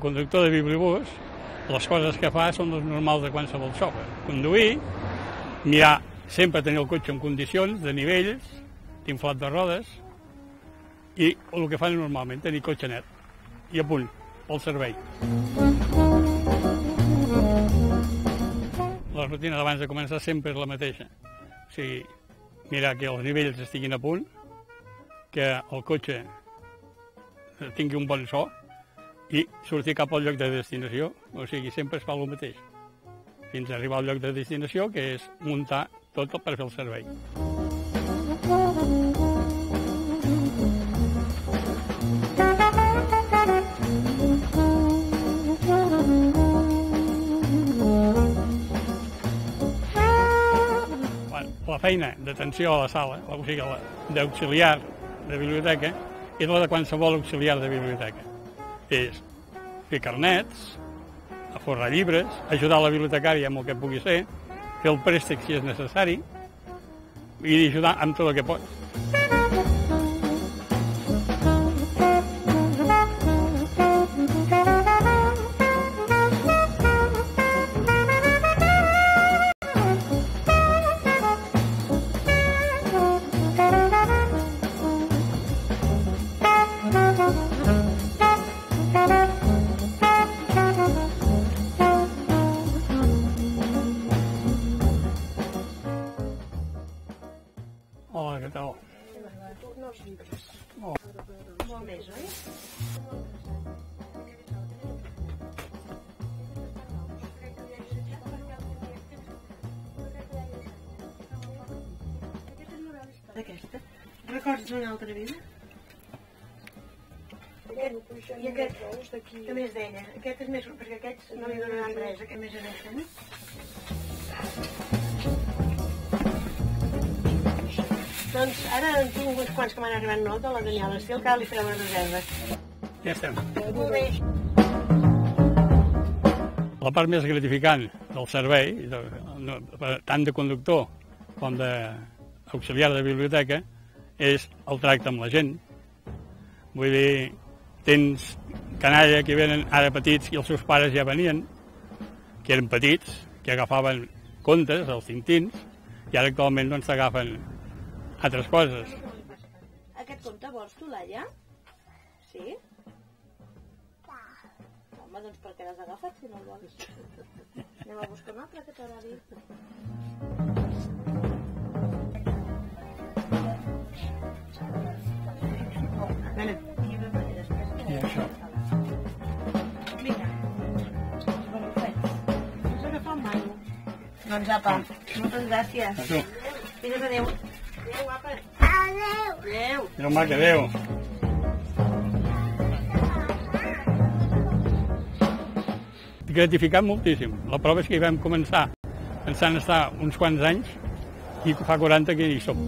conductor de bibliobús, les coses que fa són les normals de qualsevol xofer. Conduir, mirar, sempre tenir el cotxe en condicions, de nivells, d'inflat de rodes, i el que fan normalment, tenir cotxe net, i a punt, pel servei. La rutina d'abans de començar sempre és la mateixa. O sigui, mirar que els nivells estiguin a punt, que el cotxe tingui un bon so i sortir cap al lloc de destinació. O sigui, sempre es fa el mateix, fins a arribar al lloc de destinació, que és muntar tot per fer el servei. La feina d'atenció a la sala, o sigui, d'auxiliar de biblioteca, és la de qualsevol auxiliar de biblioteca. És fer carnets, aforrar llibres, ajudar la bibliotecària amb el que pugui ser, fer el préstec si és necessari i ajudar amb tot el que pot. Hola, què tal? Torno els llibres. Oh. Molt més, oi? Aquesta? Recordes una altra vida? I aquest, què més deia? Aquest és més, perquè aquests no li donaran res, aquest més és això, no? Doncs ara en tinc uns quants que m'han arribat nous de la Daniela Estil, que ara li farem una reserva. Ja estem. Molt bé. La part més gratificant del servei, tant de conductor com d'auxiliar de biblioteca, és el tracte amb la gent. Vull dir, tens canalla que venen ara petits i els seus pares ja venien, que eren petits, que agafaven contes, els tintins, i ara actualment doncs t'agafen altres coses. Aquest conte vols tu, Laia? Sí? Home, doncs per què l'has agafat si no el vols? Anem a buscar un altre que t'agradi. I això. Vinga. Vols agafar un maio? Doncs apa, moltes gràcies. A tu. Digues adéu. Adéu, guapa. Adéu. Adéu. Adéu, maca, adéu. Gratificant moltíssim. La prova és que hi vam començar pensant estar uns quants anys i fa 40 que hi som.